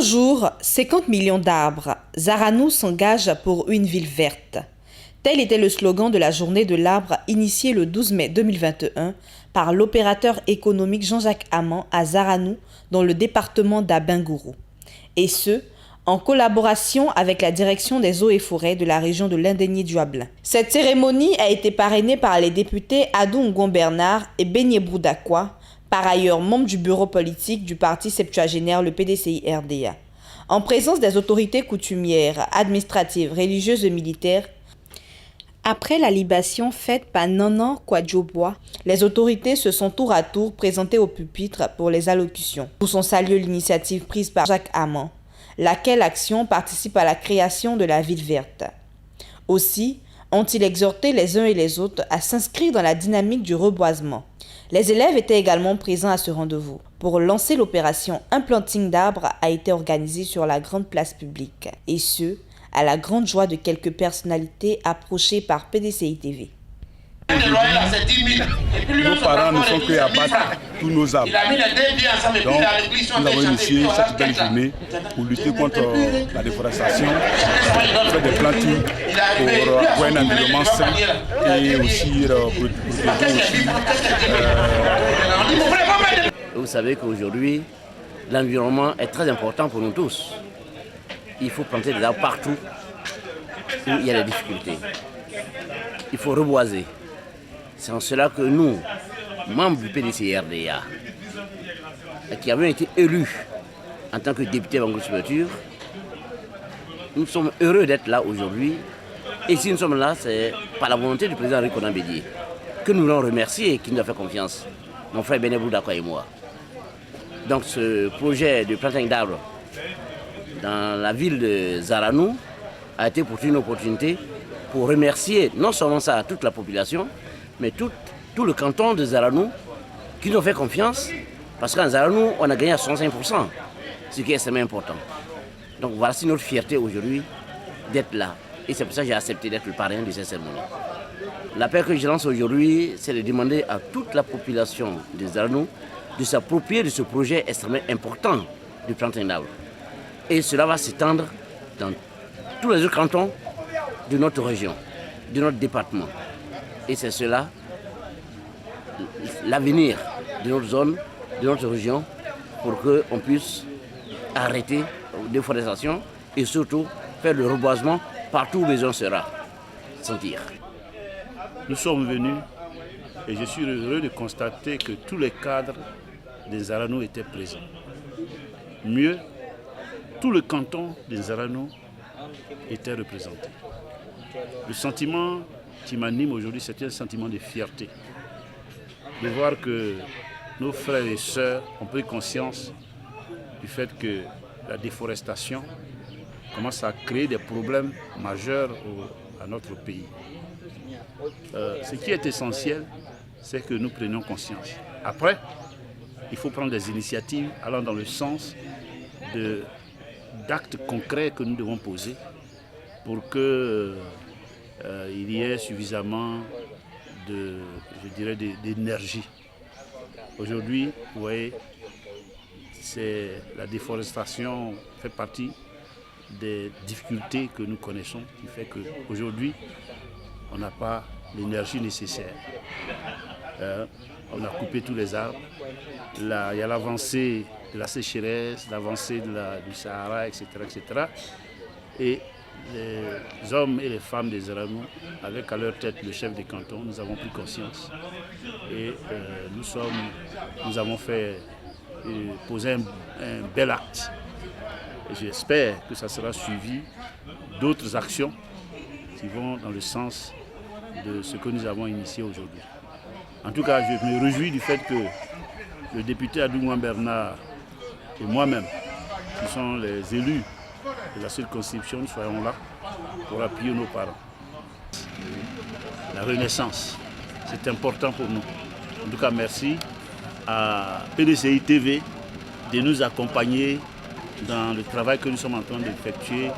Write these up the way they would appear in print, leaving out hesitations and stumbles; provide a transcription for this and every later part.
jour, 50 millions d'arbres. Zaranou s'engage pour une ville verte. Tel était le slogan de la journée de l'arbre initiée le 12 mai 2021 par l'opérateur économique Jean-Jacques Amand à Zaranou dans le département d'Abengourou. Et ce, en collaboration avec la direction des eaux et forêts de la région de l'Indénié-Duablin. Cette cérémonie a été parrainée par les députés Adou Ngon Bernard et Benyé Boudakwa, par ailleurs membre du bureau politique du parti septuagénaire, le PDCI-RDA. En présence des autorités coutumières, administratives, religieuses et militaires, après la libation faite par Nanan Kwadjobois, les autorités se sont tour à tour présentées au pupitre pour les allocutions. Tous ont salué l'initiative prise par Jacques Amand, laquelle action participe à la création de la ville verte. Aussi, ont-ils exhorté les uns et les autres à s'inscrire dans la dynamique du reboisement. Les élèves étaient également présents à ce rendez-vous. Pour lancer l'opération, un planting d'arbres a été organisé sur la grande place publique. Et ce, à la grande joie de quelques personnalités approchées par PDCI TV. Nos parents ne sont que à battre tous nos arbres. Donc, nous avons initié cette belle journée pour lutter contre la déforestation, faire des plantings pour avoir un environnement sain et aussi protéger aussi. Vous savez qu'aujourd'hui, l'environnement est très important pour nous tous. Il faut planter des arbres partout où il y a des difficultés. Il faut reboiser. C'est en cela que nous, membres du PDCI-RDA, qui avons été élus en tant que députés en agriculture, nous sommes heureux d'être là aujourd'hui. Et si nous sommes là, c'est par la volonté du président Henri Konan Bédié, que nous voulons remercier et qui nous a fait confiance, mon frère Benyé Boudakwa et moi. Donc ce projet de planting d'arbres dans la ville de Zaranou a été pour une opportunité pour remercier non seulement ça à toute la population, mais tout le canton de Zaranou qui nous a fait confiance, parce qu'en Zaranou, on a gagné à 65%, ce qui est extrêmement important. Donc voilà, c'est notre fierté aujourd'hui d'être là. Et c'est pour ça que j'ai accepté d'être le parrain de cette cérémonie. L'appel que je lance aujourd'hui, c'est de demander à toute la population de Zaranou de s'approprier de ce projet extrêmement important du planting d'arbres. Et cela va s'étendre dans tous les autres cantons de notre région, de notre département. Et c'est cela, l'avenir de notre zone, de notre région, pour qu'on puisse arrêter la déforestation et surtout faire le reboisement partout où besoin sera sentir. Nous sommes venus et je suis heureux de constater que tous les cadres des Zaranou étaient présents. Mieux, tout le canton des Zaranou était représenté. Le sentiment qui m'anime aujourd'hui, c'est un sentiment de fierté. De voir que nos frères et sœurs ont pris conscience du fait que la déforestation commence à créer des problèmes majeurs à notre pays. Ce qui est essentiel, c'est que nous prenions conscience. Après, il faut prendre des initiatives allant dans le sens d'actes concrets que nous devons poser pour qu'il y ait suffisamment d'énergie. Aujourd'hui, vous voyez, la déforestation fait partie des difficultés que nous connaissons, qui fait qu'aujourd'hui, on n'a pas l'énergie nécessaire. On a coupé tous les arbres. Il y a l'avancée de la sécheresse, l'avancée du Sahara, etc., etc. Et les hommes et les femmes des Zaranou, avec à leur tête le chef des cantons, nous avons pris conscience. Et nous avons posé un bel acte. Et j'espère que ça sera suivi d'autres actions qui vont dans le sens de ce que nous avons initié aujourd'hui. En tout cas, je me réjouis du fait que le député Adou Ngon Bernard et moi-même, qui sont les élus de la circonscription, nous soyons là pour appuyer nos parents. La renaissance, c'est important pour nous. En tout cas, merci à PDCI TV de nous accompagner dans le travail que nous sommes en train d'effectuer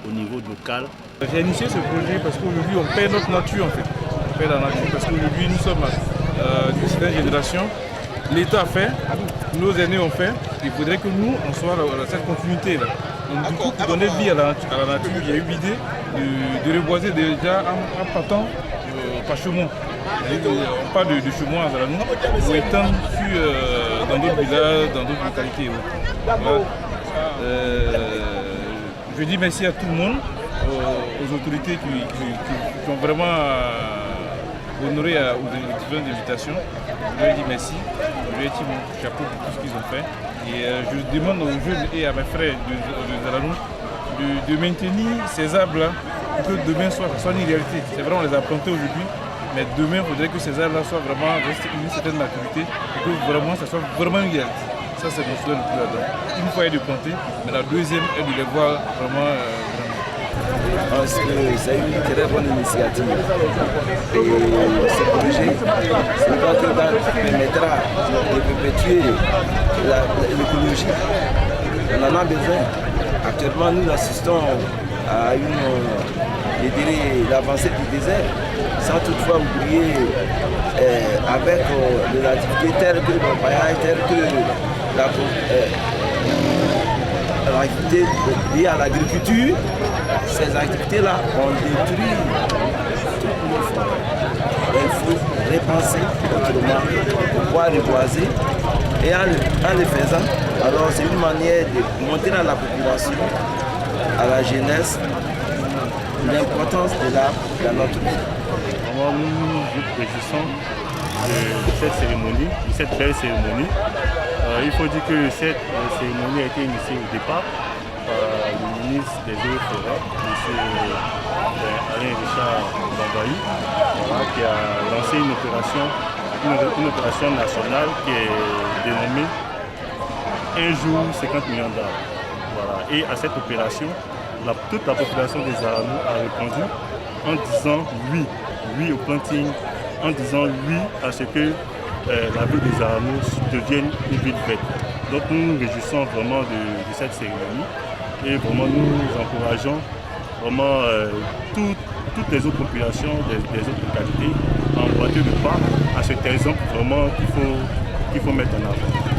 au niveau local. J'ai initié ce projet parce qu'aujourd'hui on perd notre nature en fait. On perd la nature parce qu'aujourd'hui nous sommes une certaine génération l'État a fait, nos aînés ont fait, il faudrait que nous, on soit dans cette continuité-là. Donc, du coup, pour donner vie à la nature, j'ai eu l'idée de reboiser déjà en partant par chemin. On part de chemin à Zaranou pour étendre dans d'autres villages, dans d'autres localités. Voilà. Je dis merci à tout le monde, aux autorités qui ont vraiment honoré aux différentes invitations. Je leur dis merci, je leur dis mon chapeau pour tout ce qu'ils ont fait. Et je demande aux jeunes et à mes frères de Zaranou de maintenir ces arbres-là pour que demain soit une réalité. C'est vrai, on les a plantés aujourd'hui, mais demain, il faudrait que ces arbres-là soient vraiment restés une certaine maturité et que vraiment, ça soit vraiment une réalité. Ça, c'est mon souhait le plus là-dedans. Une fois, il est de planter, mais la deuxième est de les voir vraiment parce que c'est une très bonne initiative. Et ce projet, c'est pas que ça permettra de perpétuer l'écologie. On en a besoin. Actuellement, nous assistons à l'avancée du désert, sans toutefois oublier avec des activités telles que le paillage, telles que l'activité liée à l'agriculture. Ces activités-là ont détruit toutes nos forêts. Il faut repenser autrement pour pouvoir reboiser. Et en le faisant, alors c'est une manière de montrer à la population, à la jeunesse, l'importance de l'arbre dans notre vie. Vraiment, nous nous réjouissons de cette cérémonie, de cette belle cérémonie. Il faut dire que cette cérémonie a été initiée au départ par le ministre des Eaux et Forêts, M. Alain Richard Bambaï, qui a lancé une opération nationale qui est dénommée Un jour 50 millions d'arbres. Voilà. Et à cette opération, toute la population des Zaranou a répondu en disant oui au planting, en disant oui à ce que la ville des Zaranou devienne une ville verte. Donc nous nous réjouissons vraiment de cette cérémonie et vraiment nous encourageons vraiment toutes les autres populations des autres localités à emboîter le pas à cet exemple vraiment qu'il faut mettre en avant.